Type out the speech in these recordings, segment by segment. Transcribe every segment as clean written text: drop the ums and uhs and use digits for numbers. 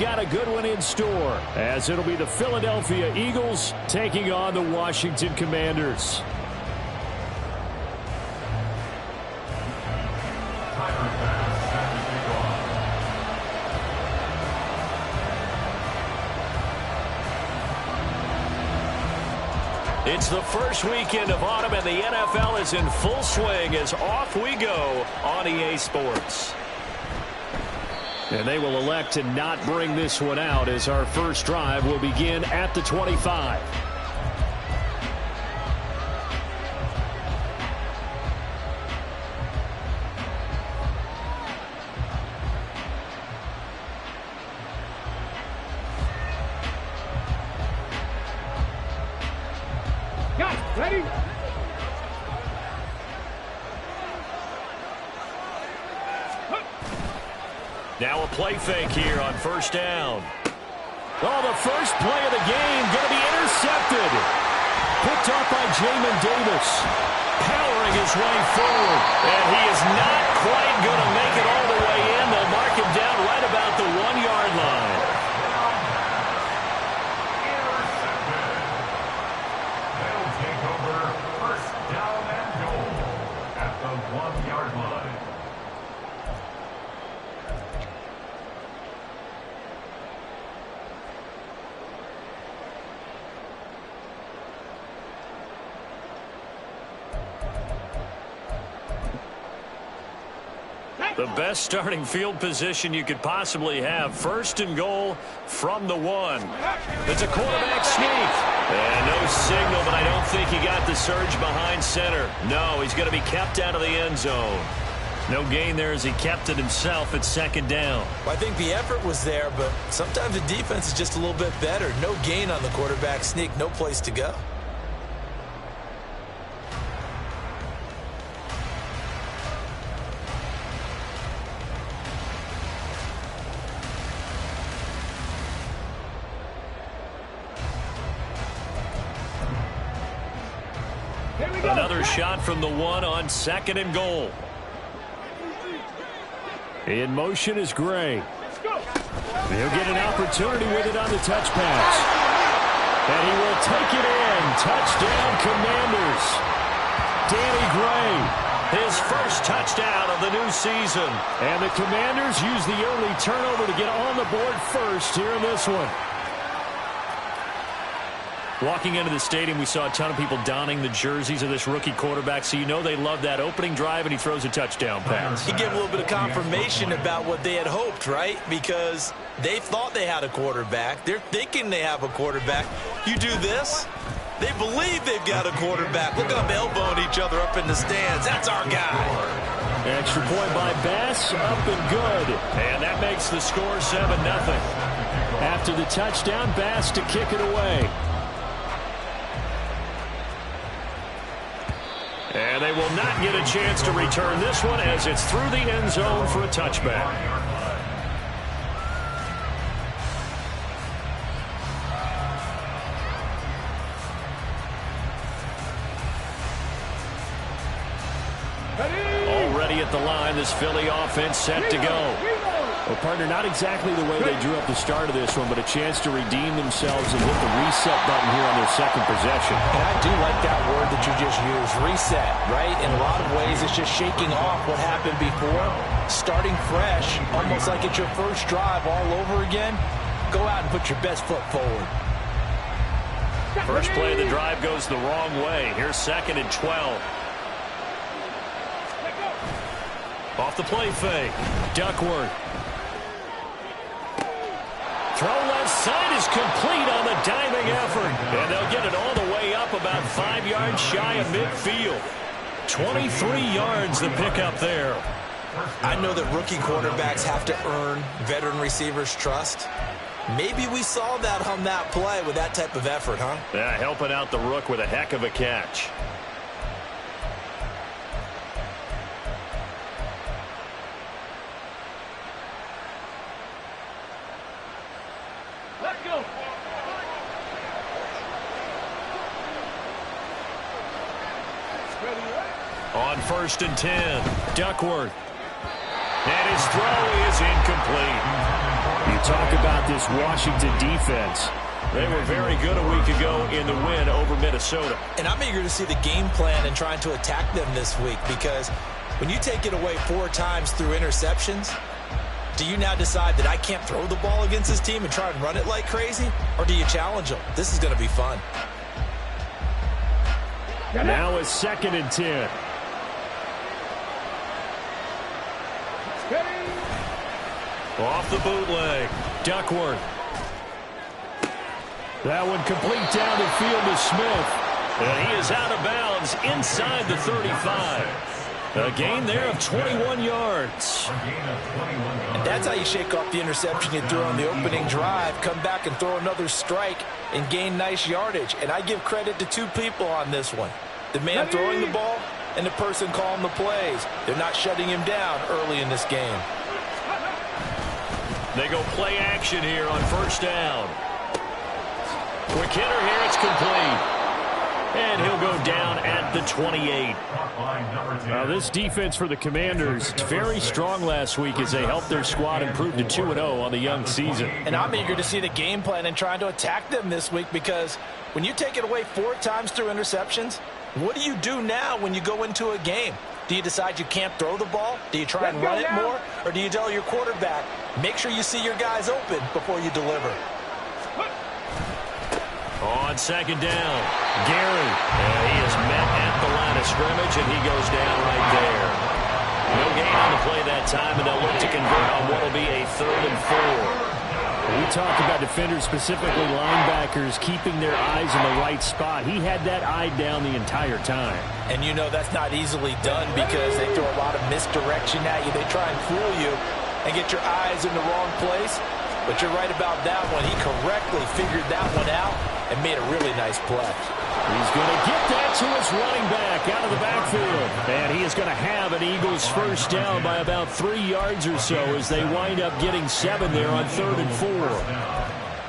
got a good one in store, as it'll be the Philadelphia Eagles taking on the Washington Commanders. It's the first weekend of autumn, and the NFL is in full swing as off we go on EA Sports. And they will elect to not bring this one out, as our first drive will begin at the 25. Ready? Now a play fake here on first down. Oh, the first play of the game going to be intercepted. Picked off by Jamin Davis. Powering his way forward. And he is not quite going to make it all the way in. They'll mark him down right about the 1-yard line. The best starting field position you could possibly have. First and goal from the 1. It's a quarterback sneak. And no signal, but I don't think he got the surge behind center. No, he's going to be kept out of the end zone. No gain there as he kept it himself at second down. I think the effort was there, but sometimes the defense is just a little bit better. No gain on the quarterback sneak. No place to go. Another shot from the 1 on second and goal. In motion is Gray. He'll get an opportunity with it on the touch pass. And he will take it in. Touchdown, Commanders. Danny Gray, his first touchdown of the new season. And the Commanders use the early turnover to get on the board first here in this one. Walking into the stadium, we saw a ton of people donning the jerseys of this rookie quarterback, so you know they love that opening drive, and he throws a touchdown pass. He gave a little bit of confirmation about what they had hoped, right? Because they thought they had a quarterback. They're thinking they have a quarterback. You do this, they believe they've got a quarterback. Look at them elbowing each other up in the stands. That's our guy. Extra point by Bass, up and good. And that makes the score 7-0. After the touchdown, Bass to kick it away. And they will not get a chance to return this one as it's through the end zone for a touchback. Already at the line, this Philly offense set to go. Well, partner, not exactly the way they drew up the start of this one, but a chance to redeem themselves and hit the reset button here on their second possession. And I do like that word that you just used, reset, right? In a lot of ways, it's just shaking off what happened before, starting fresh, almost like it's your first drive all over again. Go out and put your best foot forward. First play of the drive goes the wrong way. Here's second and 12. Off the play fake. Duckworth. Throw left side is complete on the diving effort. And they'll get it all the way up about 5 yards shy of midfield. 23 yards the pickup there. I know that rookie quarterbacks have to earn veteran receivers' trust. Maybe we saw that on that play with that type of effort, huh? Yeah, helping out the rook with a heck of a catch. Let's go. On first and 10, Duckworth. And his throw is incomplete. You talk about this Washington defense. They were very good a week ago in the win over Minnesota. And I'm eager to see the game plan and trying to attack them this week, because when you take it away 4 times through interceptions, do you now decide that I can't throw the ball against this team and try and run it like crazy? Or do you challenge them? This is going to be fun. Now it's 2nd and 10. Off the bootleg. Duckworth. That one complete down the field to Smith. And he is out of bounds inside the 35. A gain there of 21 yards. And that's how you shake off the interception you threw on the opening drive. Come back and throw another strike and gain nice yardage. And I give credit to 2 people on this one. The man throwing the ball and the person calling the plays. They're not shutting him down early in this game. They go play action here on 1st down. Quick hitter here, it's complete. And he'll go down at the 28. This defense for the Commanders, very strong last week as they helped their squad improve to 2-0 on the young season. And I'm eager to see the game plan and trying to attack them this week, because when you take it away 4 times through interceptions, what do you do now when you go into a game? Do you decide you can't throw the ball? Do you try and run it more? Or do you tell your quarterback, make sure you see your guys open before you deliver? On 2nd down, Gary. He is met at the line of scrimmage, and he goes down right there. No gain on the play that time, and they'll look to convert on what will be a 3rd and 4. We talk about defenders, specifically linebackers, keeping their eyes in the right spot. He had that eye down the entire time. And you know that's not easily done, because they throw a lot of misdirection at you. They try and fool you and get your eyes in the wrong place. But you're right about that one. He correctly figured that one out and made a really nice play. He's going to get that to his running back out of the backfield. And he is going to have an Eagles 1st down by about 3 yards or so as they wind up getting 7 there on 3rd and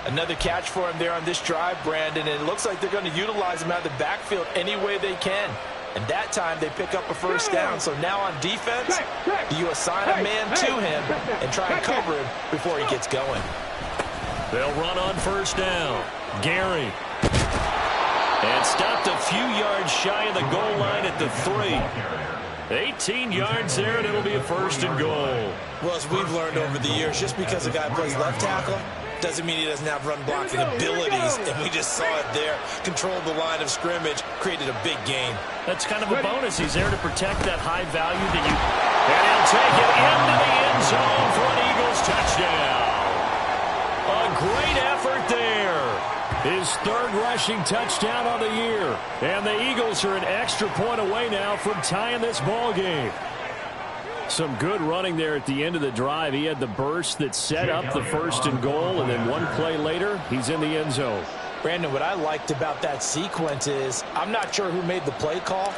4. Another catch for him there on this drive, Brandon. And it looks like they're going to utilize him out of the backfield any way they can. And that time they pick up a 1st down. So now on defense, you assign a man to him and try and cover him before he gets going. They'll run on 1st down. Gary. And stopped a few yards shy of the goal line at the 3. 18 yards there, and it'll be a 1st and goal. Well, as we've learned over the years, just because a guy plays left tackle doesn't mean he doesn't have run blocking abilities, and we just saw it there. Controlled the line of scrimmage, created a big gain. That's kind of a bonus. He's there to protect that high value that you... And he'll take it into the end zone for an Eagles touchdown. A great effort there. His 3rd rushing touchdown of the year. And the Eagles are an extra point away now from tying this ball game. Some good running there at the end of the drive. He had the burst that set up the 1st and goal, and then one play later, he's in the end zone. Brandon, what I liked about that sequence is, I'm not sure who made the play call,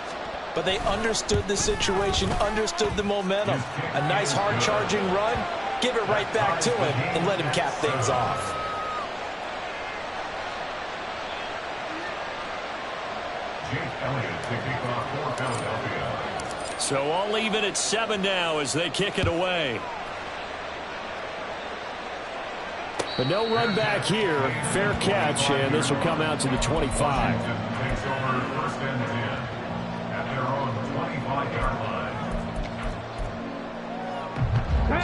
but they understood the situation, understood the momentum. A nice hard-charging run, give it right back to him, and let him cap things off. So I'll leave it at 7 now as they kick it away. But no run back here. Fair catch, and this will come out to the 25.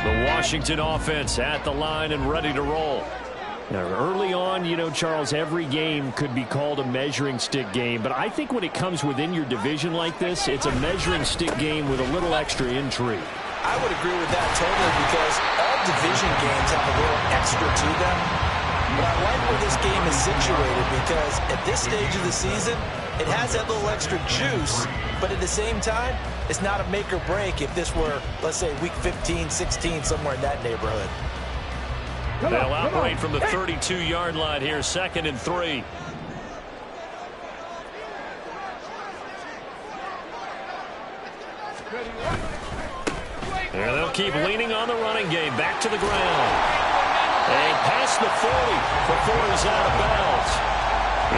The Washington offense at the line and ready to roll. Now, early on, you know, Charles, every game could be called a measuring stick game. But I think when it comes within your division like this, it's a measuring stick game with a little extra intrigue. I would agree with that totally, because all division games have a little extra to them. But I like where this game is situated, because at this stage of the season, it has that little extra juice. But at the same time, it's not a make or break if this were, let's say, week 15, 16, somewhere in that neighborhood. They'll operate from the 32-yard line here, 2nd and 3. And they'll keep leaning on the running game. Back to the ground. And past the 40 before he's out of bounds.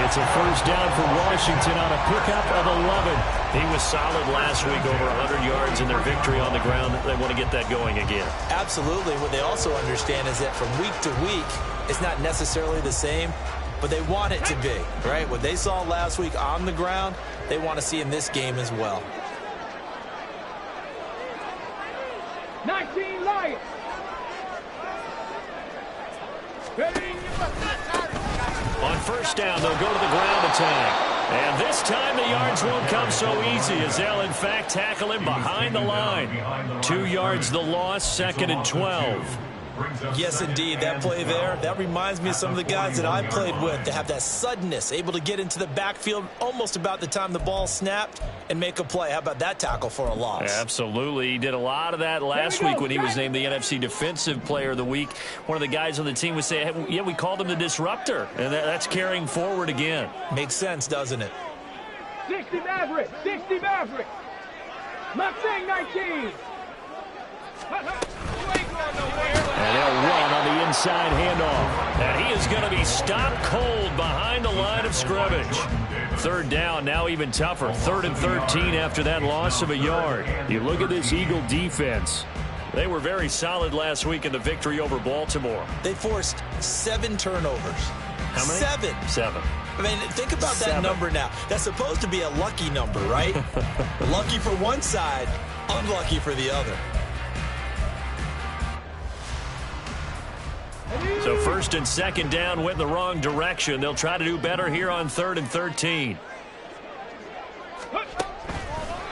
It's a first down for Washington on a pickup of 11. He was solid last week, over 100 yards in their victory on the ground. They want to get that going again. Absolutely. What they also understand is that from week to week, it's not necessarily the same, but they want it to be, right? What they saw last week on the ground, they want to see in this game as well. 19 Lions. On first down, they'll go to the ground attack. And this time the yards won't come so easy as they'll, in fact, tackle him behind the line. 2 yards the loss, 2nd and 12. Yes, indeed. That play there, that reminds me of some of the guys that I played with that have that suddenness, able to get into the backfield almost about the time the ball snapped and make a play. How about that tackle for a loss? Absolutely. He did a lot of that last week when he was named the NFC Defensive Player of the Week. One of the guys on the team would say, hey, yeah, we called him the disruptor, and that's carrying forward again. Makes sense, doesn't it? 60 Maverick. 60 Maverick. Mustang 19. And they'll run on the inside handoff. And he is going to be stopped cold behind the line of scrimmage. 3rd down, now even tougher. 3rd and 13 after that loss of a yard. You look at this Eagle defense. They were very solid last week in the victory over Baltimore. They forced 7 turnovers. How many? 7. I mean, think about that number now. That's supposed to be a lucky number, right? Lucky for one side, unlucky for the other. So 1st and 2nd down went in the wrong direction. They'll try to do better here on 3rd and 13.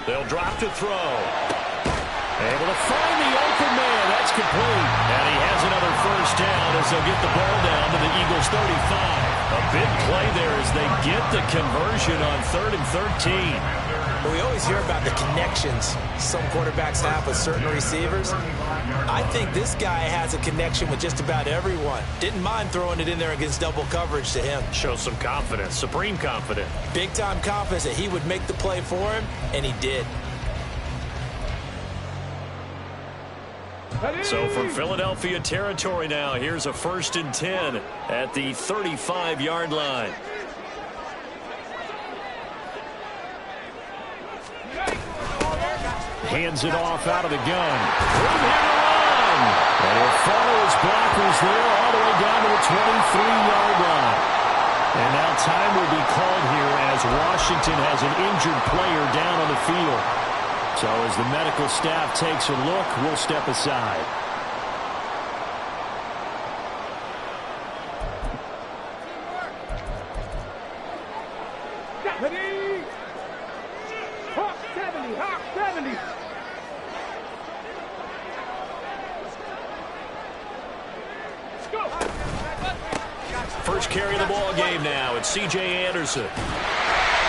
They'll drop to throw. Able to find the open man. That's complete. And he has another first down as they'll get the ball down to the Eagles' 35. A big play there as they get the conversion on 3rd and 13. We always hear about the connections some quarterbacks have with certain receivers. I think this guy has a connection with just about everyone. Didn't mind throwing it in there against double coverage to him. Shows some confidence, supreme confidence. Big-time confidence that he would make the play for him, and he did. So from Philadelphia territory now, here's a 1st and 10 at the 35-yard line. Hands it off out of the gun. Room here to run. And he'll follow his blockers there all the way down to the 23-yard line. And now time will be called here as Washington has an injured player down on the field. So as the medical staff takes a look, we'll step aside. Hawk 70. Hawk 70. First carry of the ball game now. It's C.J. Anderson.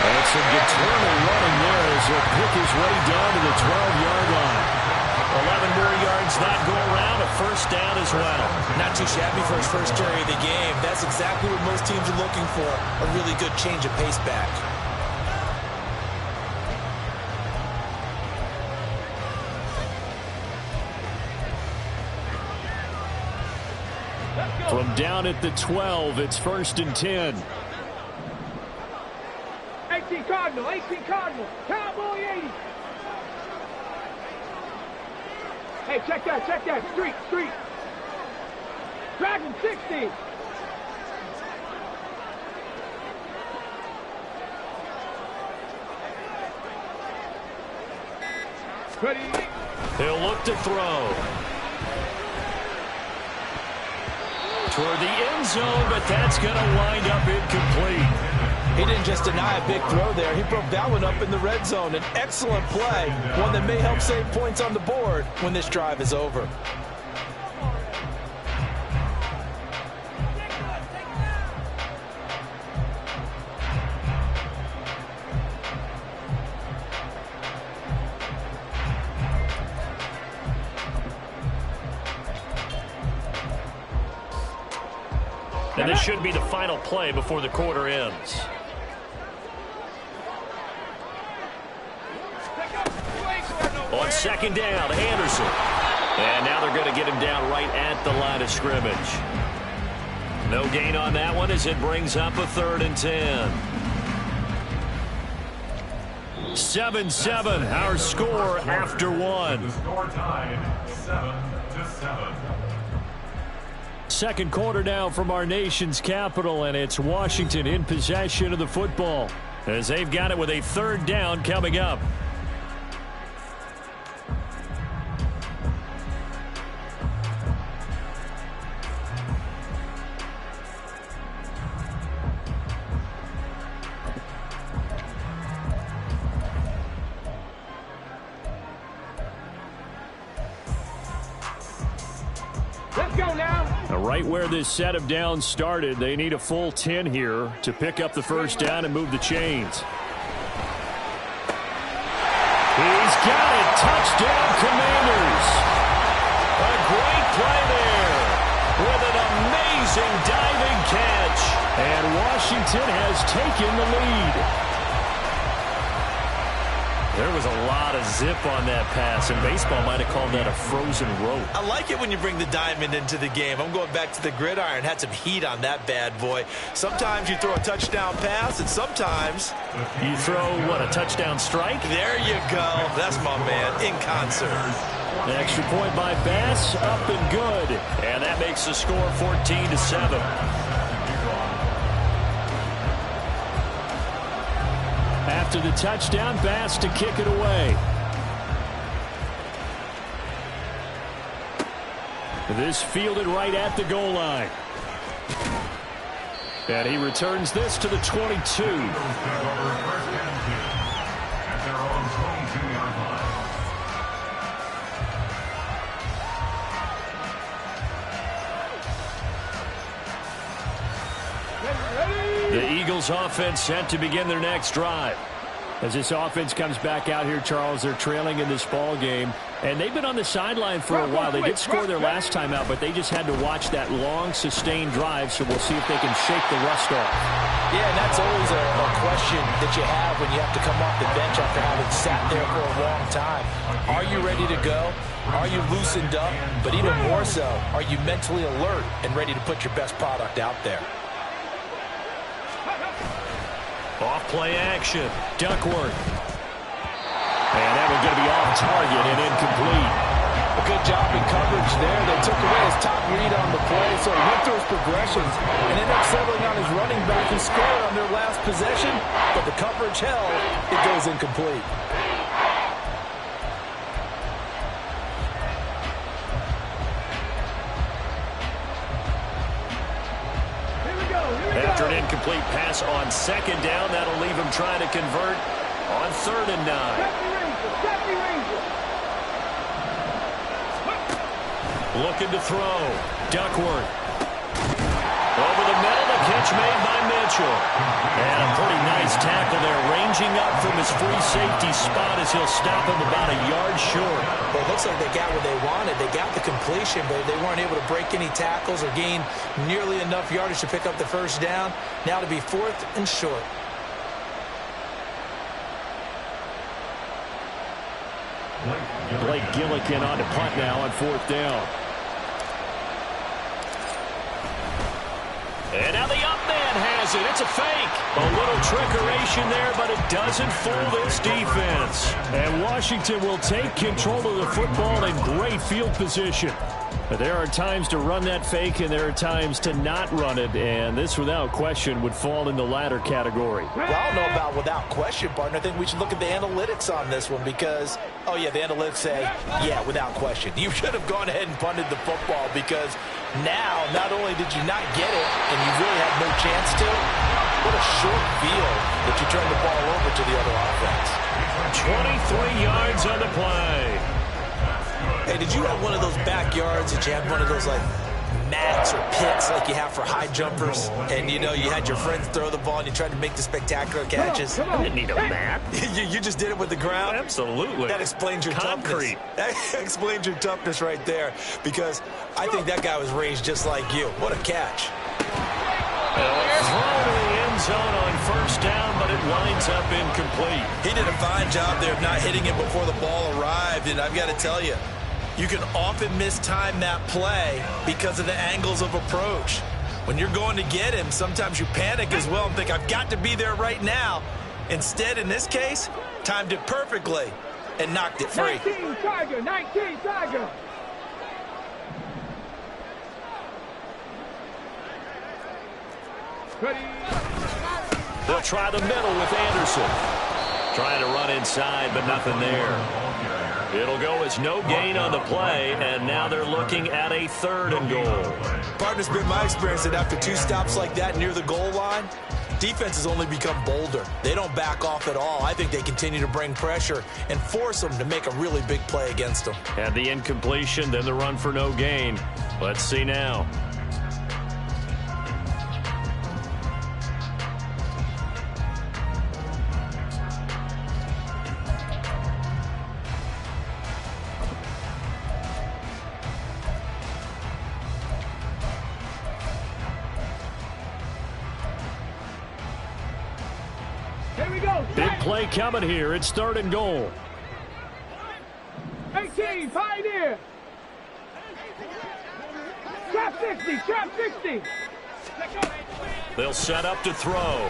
And some determined running there as he'll pick his way down to the 12-yard line. 11 more yards that go around, a first down as well. Not too shabby for his first carry of the game. That's exactly what most teams are looking for, a really good change of pace back. From down at the 12, it's 1st and 10. 18 Cardinal. 18 Cardinal. Cowboy 80. Hey, check that. Check that. Street. Dragon 60. Ready. He'll look to throw. Toward the end zone, but that's going to wind up incomplete. He didn't just deny a big throw there. He broke that one up in the red zone. An excellent play, one that may help save points on the board when this drive is over. And this should be the final play before the quarter ends. On 2nd down, Anderson. And now they're going to get him down right at the line of scrimmage. No gain on that one as it brings up a 3rd and 10. 7-7, our score after one. The score tied 7-7. Second quarter now from our nation's capital, and it's Washington in possession of the football as they've got it with a 3rd down coming up. Let's go now. Right where this set of downs started, they need a full 10 here to pick up the first down and move the chains. He's got it. Touchdown, Commanders. A great play there with an amazing diving catch. And Washington has taken the lead. There was a lot of zip on that pass, and baseball might have called that a frozen rope. I like it when you bring the diamond into the game. I'm going back to the gridiron. Had some heat on that bad boy. Sometimes you throw a touchdown pass, and sometimes you throw, what, a touchdown strike? There you go. That's my man, in concert. The extra point by Bass, up and good. And that makes the score 14-7. After the touchdown, Bass to kick it away. This fielded right at the goal line. And he returns this to the 22. The Eagles offense set to begin their next drive. As this offense comes back out here, Charles, they're trailing in this ball game. And they've been on the sideline for a while. They did score their last time out, but they just had to watch that long, sustained drive. So we'll see if they can shake the rust off. Yeah, and that's always a question that you have when you have to come off the bench after having sat there for a long time. Are you ready to go? Are you loosened up? But even more so, are you mentally alert and ready to put your best product out there? Off play action. Duckworth. And that one's going to be off target and incomplete. A good job in coverage there. They took away his top read on the play, so he went through his progressions and ended up settling on his running back who scored on their last possession, but the coverage held. It goes incomplete. After an incomplete pass on second down, that'll leave him trying to convert on 3rd and 9. Looking to throw. Duckworth. Over the middle, the catch made by Mitchell. And a pretty nice tackle there, ranging up from his free safety spot as he'll stop him about a yard short. Well, it looks like they got what they wanted. They got the completion, but they weren't able to break any tackles or gain nearly enough yardage to pick up the first down. Now to be 4th and short. Blake Gillikin on to punt now on 4th down. And now the up man has it. It's a fake. A little trickeration there, but it doesn't fool this defense. And Washington will take control of the football in great field position. But there are times to run that fake, and there are times to not run it. And this, without question, would fall in the latter category. Well, I don't know about without question, partner. I think we should look at the analytics on this one because, oh, yeah, the analytics say, yeah, without question. You should have gone ahead and punted the football because now not only did you not get it and you really had no chance to, what a short field that you turned the ball over to the other offense. 23 yards on the play. Hey, did you have one of those backyards that you had one of those, like, mats or pits like you have for high jumpers? And, you know, you had your friends throw the ball and you tried to make the spectacular catches? I didn't need a mat. you just did it with the ground? Absolutely. That explains your concrete. Toughness. That explains your toughness right there because I think that guy was raised just like you. What a catch. Throw to the end zone on 1st down, but it winds up incomplete. He did a fine job there of not hitting it before the ball arrived, and I've got to tell you, you can often mistime that play because of the angles of approach. When you're going to get him, sometimes you panic as well and think, I've got to be there right now. Instead, in this case, timed it perfectly and knocked it free. 19 Tiger, 19 Tiger. Ready. They'll try the middle with Anderson. Trying to run inside, but nothing there. It'll go as no gain on the play, and now they're looking at a 3rd and goal. Partner's been my experience that after 2 stops like that near the goal line, defense has only become bolder. They don't back off at all. I think they continue to bring pressure and force them to make a really big play against them. Had the incompletion, then the run for no gain. Let's see now. Here we go. Big play coming here. It's 3rd and goal. 18, Pioneer. Trap 60, trap 60. They'll set up to throw.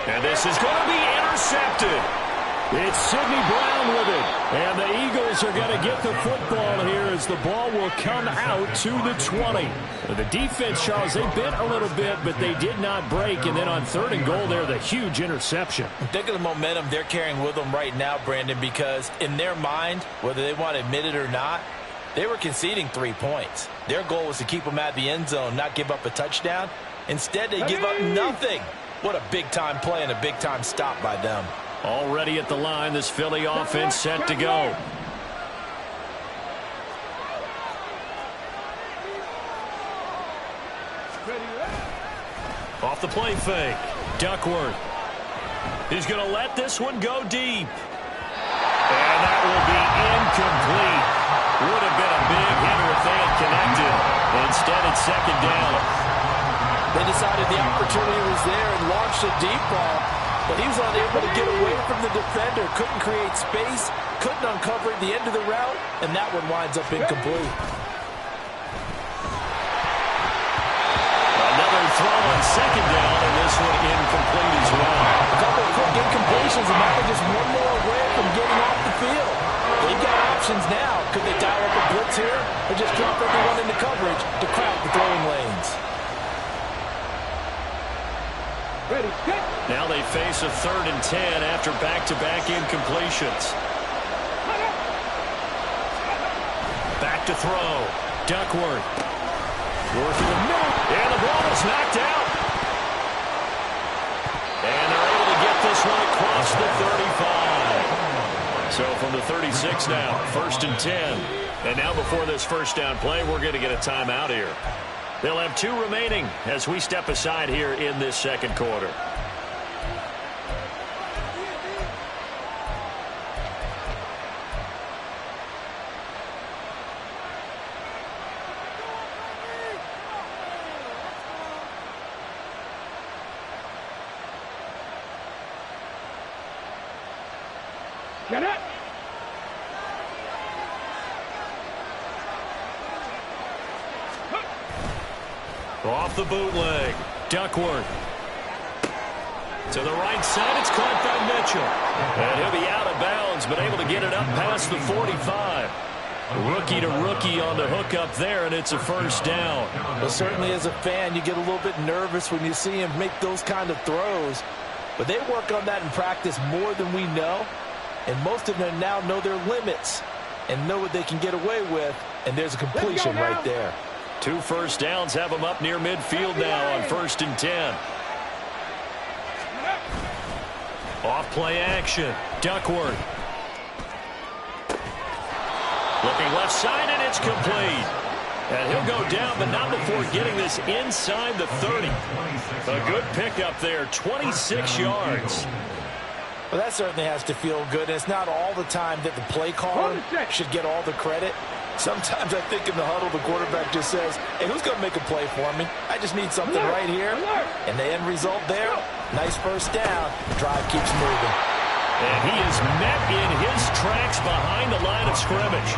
And this is going to be intercepted. It's Sidney Brown with it. And the Eagles are going to get the football here as the ball will come out to the 20. The defense, Charles, they bit a little bit, but they did not break. And then on 3rd and goal there, the huge interception. Think of the momentum they're carrying with them right now, Brandon, because in their mind, whether they want to admit it or not, they were conceding 3 points. Their goal was to keep them at the end zone, not give up a touchdown. Instead, they give up nothing. What a big-time play and a big-time stop by them. Already at the line, this Philly offense set to go. Off the play fake. Duckworth. He's going to let this one go deep. And that will be incomplete. Would have been a big hitter if they had connected. Instead, it's 2nd down. They decided the opportunity was there and launched a deep ball, but he was unable to get away from the defender, couldn't create space, couldn't uncover the end of the route, and that one winds up incomplete. Another throw on 2nd down, and this one incomplete as well. A couple of quick incompletions, and now they're just one more away from getting off the field. They've got options now. Could they dial up a blitz here, or just drop everyone into coverage to crowd the throwing lanes? Ready, set. Now they face a 3rd and 10 after back-to-back incompletions. Back to throw. Duckworth. Working the middle. And the ball is knocked out. And they're able to get this one across the 35. So from the 36 now, 1st and 10. And now before this 1st down play, we're going to get a timeout here. They'll have 2 remaining as we step aside here in this 2nd quarter. Get it. Off the bootleg. Duckworth. To the right side, it's caught by Mitchell. And he'll be out of bounds, but able to get it up past the 45. Rookie to rookie on the hook up there, and it's a 1st down. Well, certainly as a fan, you get a little bit nervous when you see him make those kind of throws. But they work on that in practice more than we know. And most of them now know their limits and know what they can get away with. And there's a completion right there. 2 1st downs have them up near midfield now on 1st and 10. Off play action. Duckworth. Looking left side, and it's complete. And he'll go down, but not before getting this inside the 30. A good pickup there, 26 yards. Well, that certainly has to feel good. And it's not all the time that the play caller should get all the credit. Sometimes I think in the huddle, the quarterback just says, hey, who's going to make a play for me? I just need something right here. And the end result there, nice 1st down. Drive keeps moving. And he is met in his tracks behind the line of scrimmage.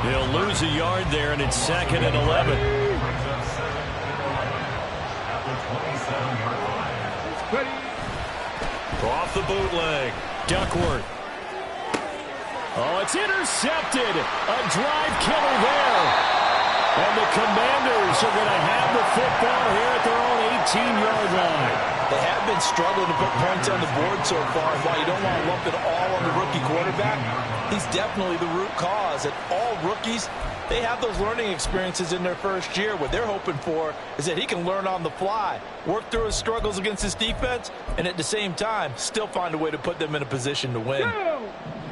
They'll lose a yard there, and it's 2nd and 11. 27-yard line. Ready. Off the bootleg. Duckworth. Oh, it's intercepted. A drive killer there. And the Commanders are going to have the football here at their own 18-yard line. They have been struggling to put points on the board so far. And while you don't want to lump it all on the rookie quarterback, he's definitely the root cause. And all rookies, they have those learning experiences in their first year. What they're hoping for is that he can learn on the fly, work through his struggles against his defense, and at the same time, still find a way to put them in a position to win.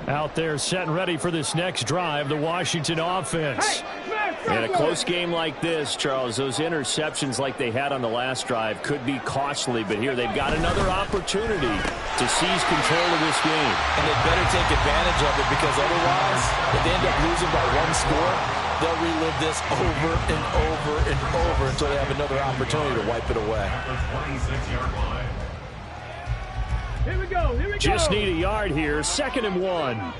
Out there set and ready for this next drive, the Washington offense. In a close game like this, Charles, those interceptions like they had on the last drive could be costly, but here they've got another opportunity to seize control of this game. And they better take advantage of it, because otherwise, if they end up losing by one score, they'll relive this over and over and over until they have another opportunity to wipe it away. Here we go. Here we go. Just need a yard here. 2nd and 1.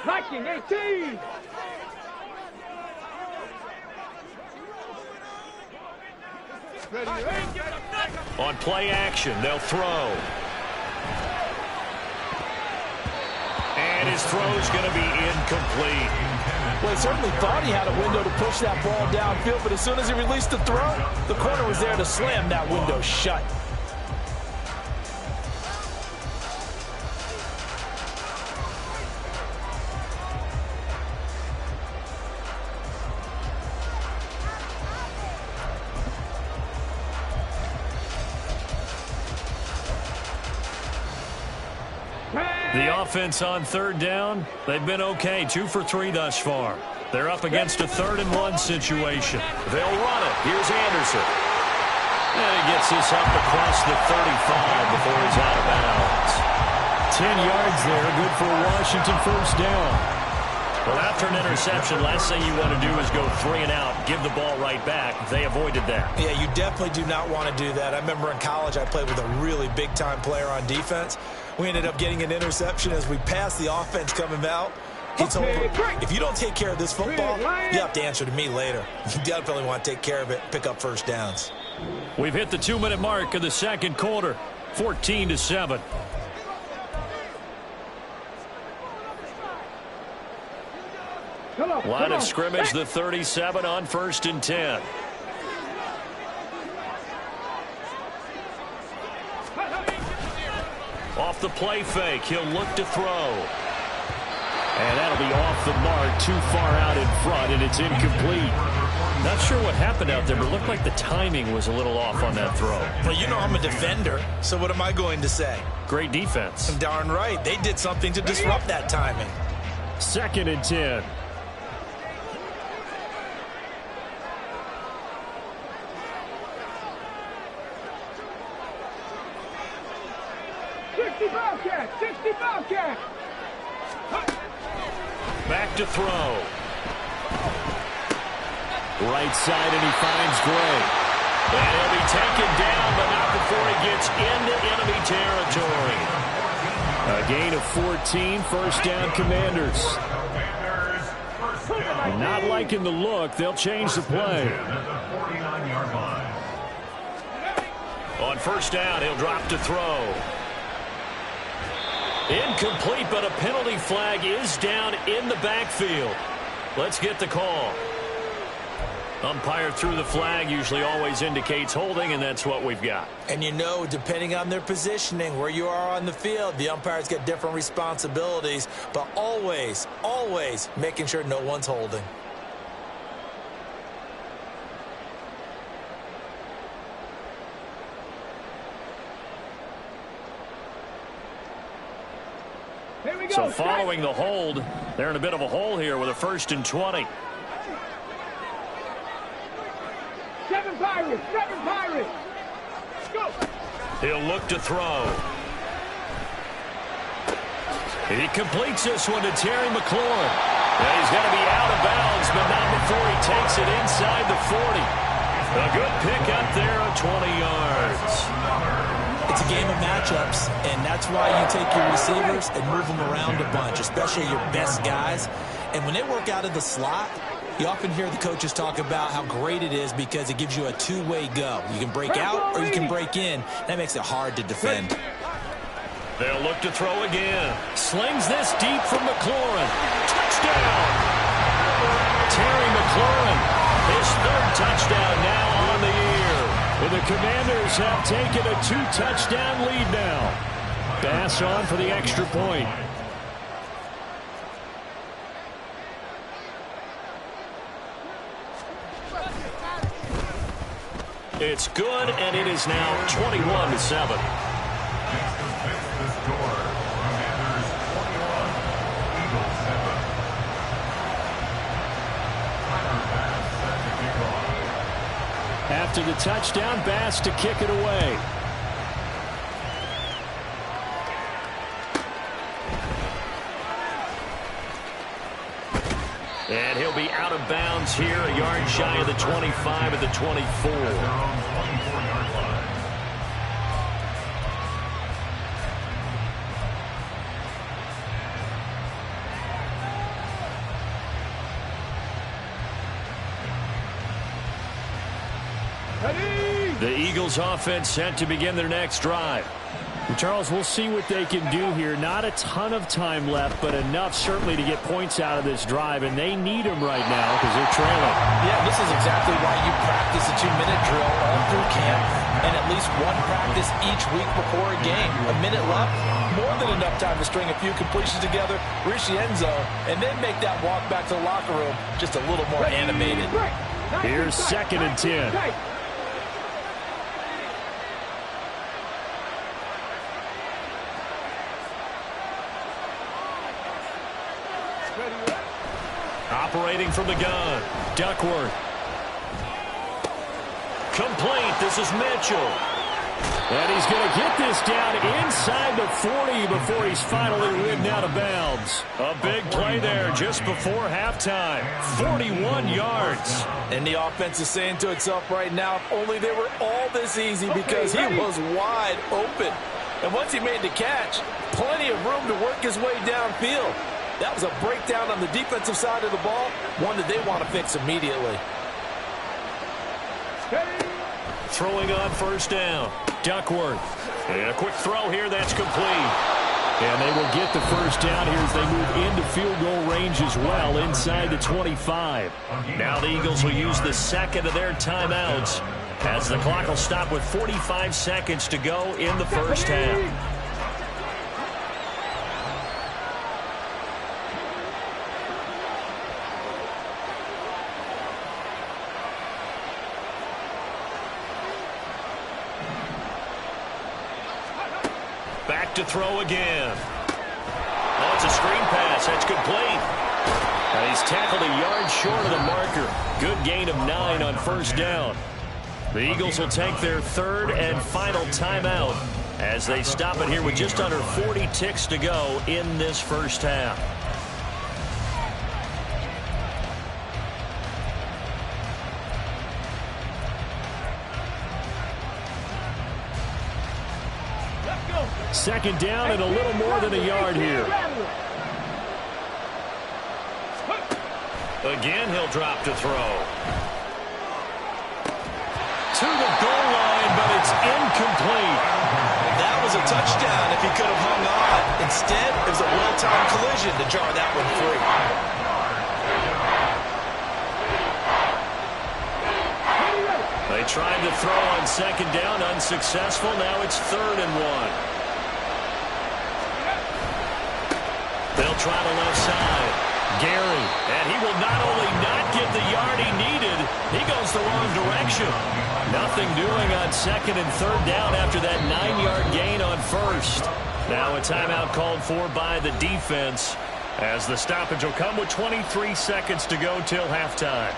Viking 18. Ready. On play action, they'll throw. And his throw's going to be incomplete. Well, he certainly thought he had a window to push that ball downfield, but as soon as he released the throw, the corner was there to slam that window shut. The offense on 3rd down, they've been okay. 2 for 3 thus far. They're up against a 3rd and 1 situation. They'll run it. Here's Anderson. And he gets this up across the 35 before he's out of bounds. 10 yards there, good for a Washington 1st down. Well, after an interception, last thing you want to do is go 3 and out, give the ball right back. They avoided that. Yeah, you definitely do not want to do that. I remember in college I played with a really big-time player on defense. We ended up getting an interception as we passed the offense coming out. It's over. If you don't take care of this football, you have to answer to me later. You definitely want to take care of it, pick up 1st downs. We've hit the 2-minute mark of the 2nd quarter, 14-7. Line of scrimmage, the 37 on 1st and 10. Off the play fake, he'll look to throw. And that'll be off the mark, too far out in front, and it's incomplete. Not sure what happened out there, but it looked like the timing was a little off on that throw. Well, you know I'm a defender, so what am I going to say? Great defense. Darn right. They did something to disrupt that timing. 2nd and 10. Back to throw. Right side, and he finds Gray. And he'll be taken down, but not before he gets into enemy territory. A gain of 14, 1st down Commanders. Not liking the look. They'll change the play. On 1st down, he'll drop to throw. Incomplete, but a penalty flag is down in the backfield. Let's get the call. Umpire threw the flag, usually always indicates holding, and that's what we've got. And you know, depending on their positioning, where you are on the field, the umpires get different responsibilities, but always, always making sure no one's holding. So following the hold, they're in a bit of a hole here with a 1st and 20. 7 Pirates, 7 Pirates. Go. He'll look to throw. He completes this one to Terry McLaurin. And he's going to be out of bounds, but not before he takes it inside the 40. A good pick up there of 20 yards. It's a game of matchups, and that's why you take your receivers and move them around a bunch, especially your best guys. And when they work out of the slot, You often hear the coaches talk about how great it is because it gives you a two-way go. You can break out or you can break in. That makes it hard to defend. They'll look to throw again. Slings this deep from McLaurin. Touchdown! Terry McLaurin, his third touchdown now on the year. And the Commanders have taken a 2-touchdown lead now. Bass on for the extra point. It's good, and it is now 21-7. After the touchdown, Bass to kick it away. And he'll be out of bounds here, a yard shy of the 25 at the 24. The Eagles offense set to begin their next drive. And Charles, we'll see what they can do here. Not a ton of time left, but enough certainly to get points out of this drive, and they need them right now because they're trailing. Yeah, this is exactly why you practice a 2-minute drill all through camp and at least one practice each week before a game. A minute left, more than enough time to string a few completions together, reach the end zone, and then make that walk back to the locker room just a little more animated. Here's 2nd and 10. Operating from the gun, Duckworth. Complete. This is Mitchell. And he's going to get this down inside the 40 before he's finally ridden out of bounds. A big play there just before halftime. 41 yards. And the offense is saying to itself right now, if only they were all this easy because he was wide open. And once he made the catch, plenty of room to work his way downfield. That was a breakdown on the defensive side of the ball, one that they want to fix immediately. Throwing on first down, Duckworth. And a quick throw here, that's complete. And they will get the first down here as they move into field goal range as well, inside the 25. Now the Eagles will use the second of their timeouts as the clock will stop with 45 seconds to go in the first half. Back to throw again. Oh, it's a screen pass. That's complete. And he's tackled a yard short of the marker. Good gain of 9 on first down. The Eagles will take their third and final timeout as they stop it here with just under 40 ticks to go in this first half. Second down and a little more than a yard here. Again, he'll drop to throw. To the goal line, but it's incomplete. That was a touchdown if he could have hung on. Instead, it was a well-timed collision to jar that one free. They tried to throw on second down, unsuccessful. Now it's 3rd and 1. They'll try the left side. Gary, and he will not only not get the yard he needed, he goes the wrong direction. Nothing doing on 2nd and 3rd down after that 9-yard gain on first. Now a timeout called for by the defense as the stoppage will come with 23 seconds to go till halftime.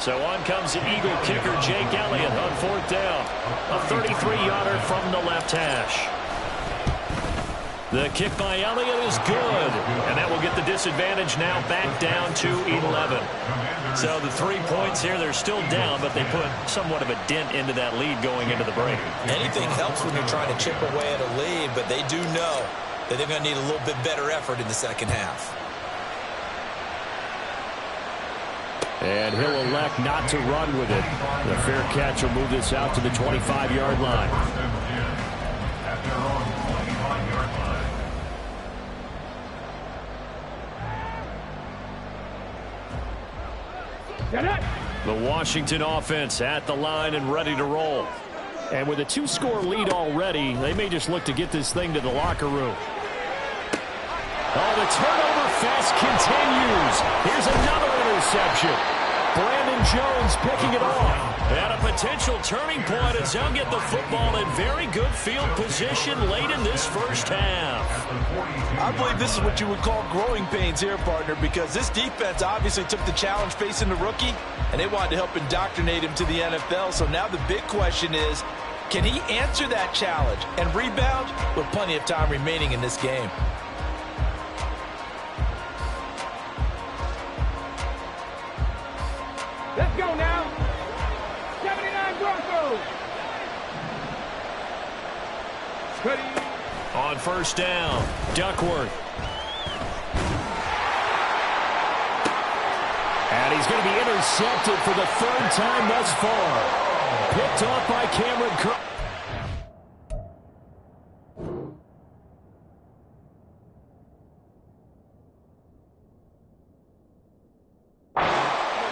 So on comes the Eagle kicker, Jake Elliott, on 4th down. A 33-yarder from the left hash. The kick by Elliott is good. And that will get the disadvantage now back down to 11. So the 3 points here, they're still down, but they put somewhat of a dent into that lead going into the break. Anything helps when you're trying to chip away at a lead, but they do know that they're going to need a little bit better effort in the second half. And he'll elect not to run with it. The fair catch will move this out to the 25-yard line. The Washington offense at the line and ready to roll. And with a 2-score lead already, they may just look to get this thing to the locker room. Oh, the turnover fest continues. Here's another interception. Brandon Jones picking it off. And a potential turning point as they'll get the football in very good field position late in this first half. I believe this is what you would call growing pains here, partner, because this defense obviously took the challenge facing the rookie, and they wanted to help indoctrinate him to the NFL. So now the big question is, can he answer that challenge and rebound with plenty of time remaining in this game? Let's go now. 79 Broncos. Ready. On first down, Duckworth. And he's going to be intercepted for the third time thus far. Picked off by Cameron Kirk.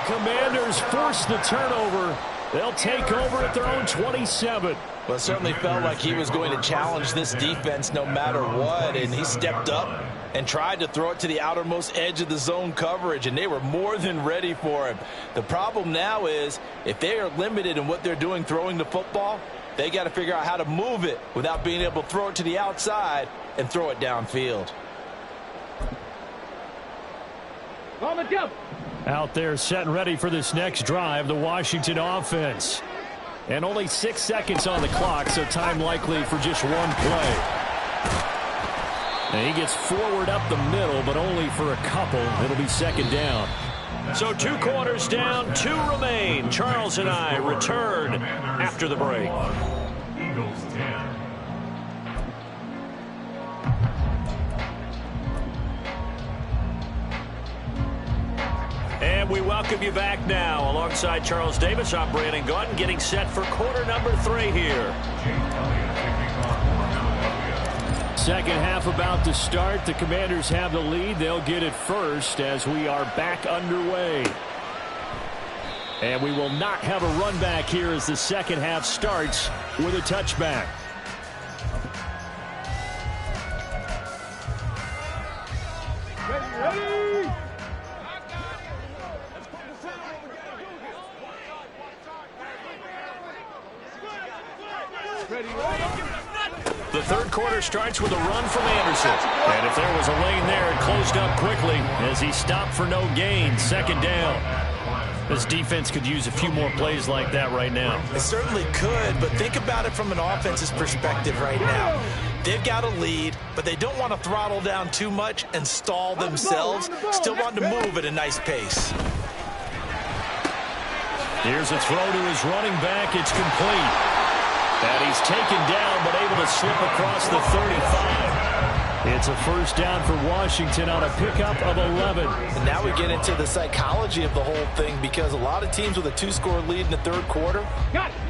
Commanders force the turnover. They'll take over at their own 27. Well, it certainly felt like he was going to challenge this defense no matter what, and he stepped up and tried to throw it to the outermost edge of the zone coverage, and they were more than ready for him. The problem now is, if they are limited in what they're doing throwing the football, they got to figure out how to move it without being able to throw it to the outside and throw it downfield. On the jump. Out there set and ready for this next drive, the Washington offense. And only 6 seconds on the clock, so time likely for just one play. And he gets forward up the middle, but only for a couple. It'll be second down. So 2 quarters down, 2 remain. Charles and I return after the break. Eagles 10. And we welcome you back now. Alongside Charles Davis, I'm Brandon Gaudin, getting set for quarter number 3 here. Second half about to start. The Commanders have the lead. They'll get it first as we are back underway. And we will not have a run back here as the second half starts with a touchback. Ready. The third quarter starts with a run from Anderson. And if there was a lane there, it closed up quickly as he stopped for no gain. Second down. This defense could use a few more plays like that right now. It certainly could, but think about it from an offense's perspective right now. They've got a lead, but they don't want to throttle down too much and stall themselves. Still want to move at a nice pace. Here's a throw to his running back. It's complete. And he's taken down, but able to slip across the 35. It's a first down for Washington on a pickup of 11. And now we get into the psychology of the whole thing, because a lot of teams with a 2-score lead in the third quarter,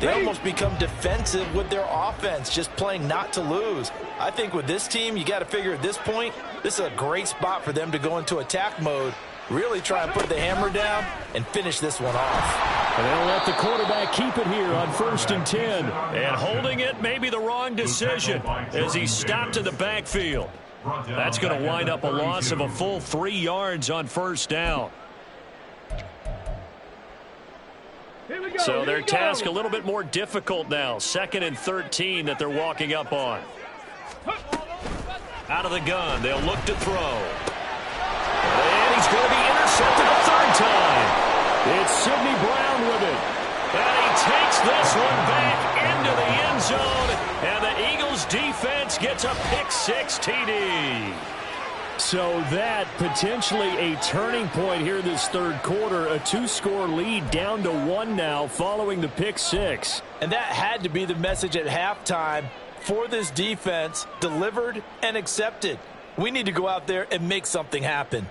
they almost become defensive with their offense, just playing not to lose. I think with this team, you got to figure at this point, this is a great spot for them to go into attack mode, really try and put the hammer down and finish this one off. And they'll let the quarterback keep it here on 1st and 10. And holding it may be the wrong decision as he stopped in the backfield. That's going to wind up a loss of a full 3 yards on first down. So their task a little bit more difficult now. 2nd and 13 that they're walking up on. Out of the gun, they'll look to throw. And he's going to be intercepted a 3rd time. It's Sidney Brown with it. And he takes this one back into the end zone, and the Eagles defense gets a pick-6 TD. So that potentially a turning point here this third quarter. A 2-score lead down to 1 now following the pick-6. And that had to be the message at halftime for this defense, delivered and accepted. We need to go out there and make something happen.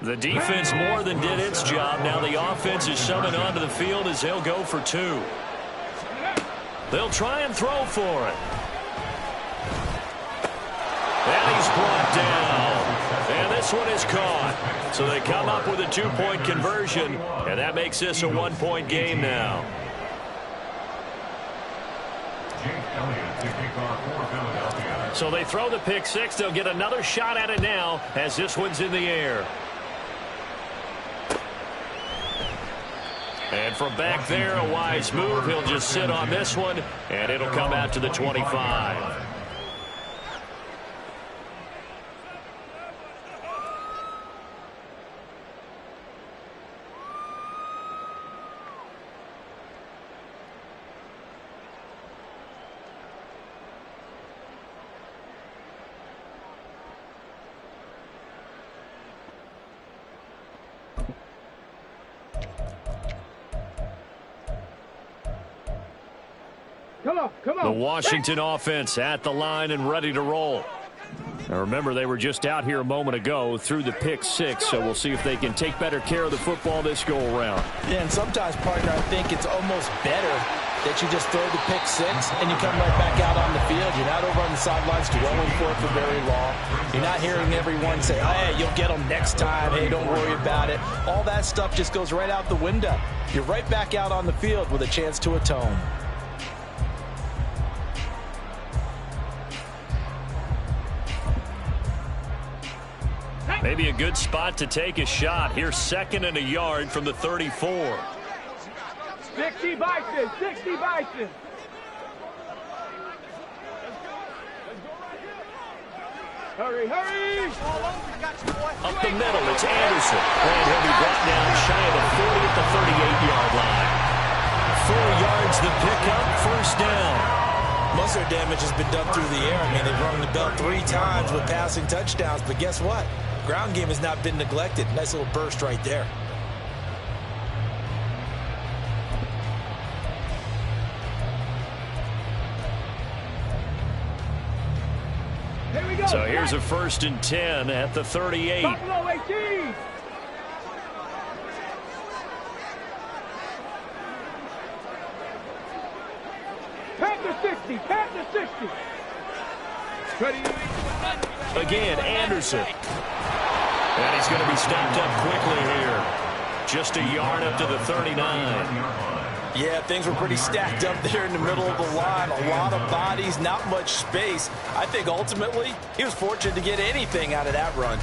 The defense more than did its job. Now the offense is summoned onto the field as they'll go for 2. They'll try and throw for it. And he's brought down. And this one is caught. So they come up with a 2-point conversion, and that makes this a 1-point game now. So they throw the pick-6. They'll get another shot at it now as this one's in the air. And from back there, a wise move. He'll just sit on this one, and it'll come out to the 25. Come on. The Washington offense at the line and ready to roll. Now remember, they were just out here a moment ago through the pick-6, so we'll see if they can take better care of the football this go-around. Yeah, and sometimes, partner, I think it's almost better that you just throw the pick-6 and you come right back out on the field. You're not over on the sidelines dwelling for it for very long. You're not hearing everyone say, hey, you'll get them next time. Hey, don't worry about it. All that stuff just goes right out the window. You're right back out on the field with a chance to atone. Maybe a good spot to take a shot. Here's 2nd and a yard from the 34. 60 Bison, 60 Bison. Hurry. Up the middle, it's Anderson. And he'll be brought down shy of the 40 at the 38-yard line. 4 yards the pickup, first down. Most of their damage has been done through the air. I mean, they've rung the bell 3 times with passing touchdowns, but guess what? Ground game has not been neglected. Nice little burst right there. Here we go. So here's a 1st and 10 at the 38. Buffalo 18. Panther 60. Ready. Again, Anderson. And he's going to be stopped up quickly here. Just a yard up to the 39. Yeah, things were pretty stacked up there in the middle of the line. A lot of bodies, not much space. I think ultimately he was fortunate to get anything out of that run.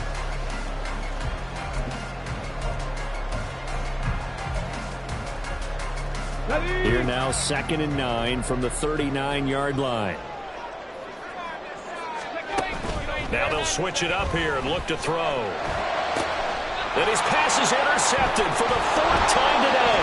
Here now, 2nd and 9 from the 39-yard line. Now they'll switch it up here and look to throw. And his pass is intercepted for the 4th time today.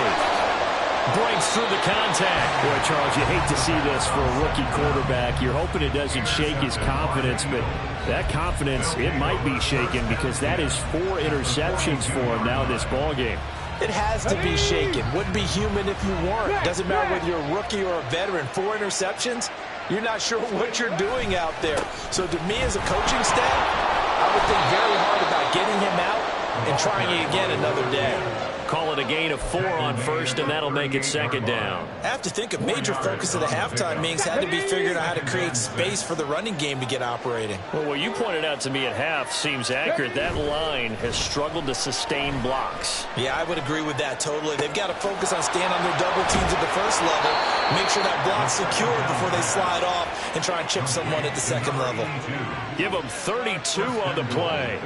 Breaks through the contact. Boy, Charles, you hate to see this for a rookie quarterback. You're hoping it doesn't shake his confidence, but that confidence, it might be shaken because that is 4 interceptions for him now in this ballgame. It has to be shaken. Wouldn't be human if you weren't. Doesn't matter whether you're a rookie or a veteran. 4 interceptions, you're not sure what you're doing out there. So to me as a coaching staff, I would think very hard about getting him out and trying it again another day. Call it a gain of 4 on 1st, and that'll make it 2nd down. I have to think a major focus of the halftime meetings had to be figuring out how to create space for the running game to get operating. Well, what you pointed out to me at half seems accurate. That line has struggled to sustain blocks. Yeah, I would agree with that totally. They've got to focus on staying on their double teams at the first level, make sure that block's secure before they slide off and try and chip someone at the second level. Give them 32 on the play.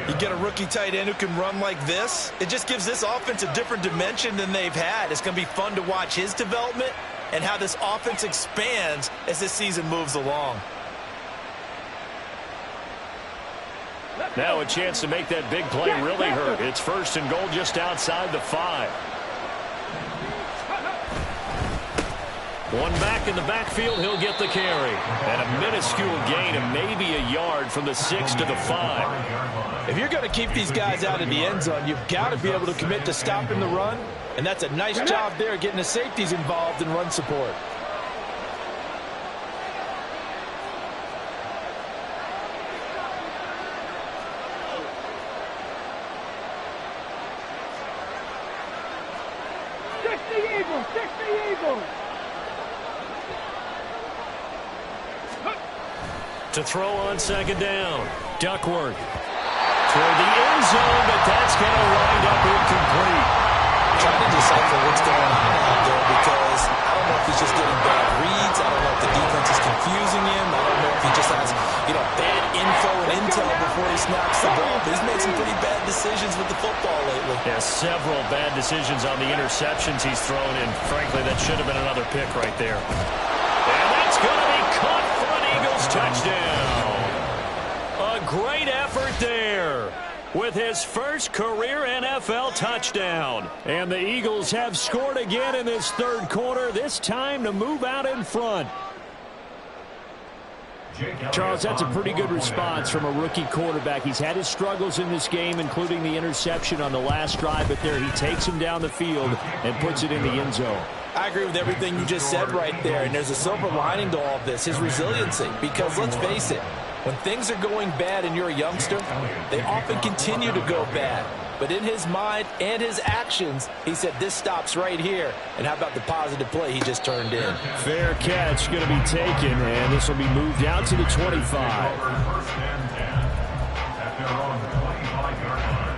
You get a rookie tight end who can run like this, it just gives this offense a different dimension than they've had. It's going to be fun to watch his development and how this offense expands as this season moves along. Now a chance to make that big play really hurt. It's 1st and goal just outside the 5. One back in the backfield, he'll get the carry. And a minuscule gain of maybe a yard from the 6 to the 5. If you're going to keep these guys out of the end zone, you've got to be able to commit to stopping the run. And that's a nice job there getting the safeties involved in run support. To throw on 2nd down. Duckworth toward the end zone, but that's going to wind up incomplete. Trying to decipher what's going on out there because I don't know if he's just getting bad reads. I don't know if the defense is confusing him. I don't know if he just has, bad info and intel before he snaps the ball. But he's made some pretty bad decisions with the football lately. Yeah, several bad decisions on the interceptions he's thrown, and frankly, that should have been another pick right there. And that's going to be caught for an Eagles touchdown. A great effort there with his first career NFL touchdown. And the Eagles have scored again in this 3rd quarter, this time to move out in front. Charles, that's a pretty good response from a rookie quarterback. He's had his struggles in this game, including the interception on the last drive, but there he takes him down the field and puts it in the end zone. I agree with everything you just said right there, and there's a silver lining to all of this, his resiliency. Because let's face it, when things are going bad and you're a youngster, they often continue to go bad. But in his mind and his actions, he said, this stops right here. And how about the positive play he just turned in? Fair catch going to be taken, and this will be moved out to the 25. 1st and 10 at their own 25-yard line.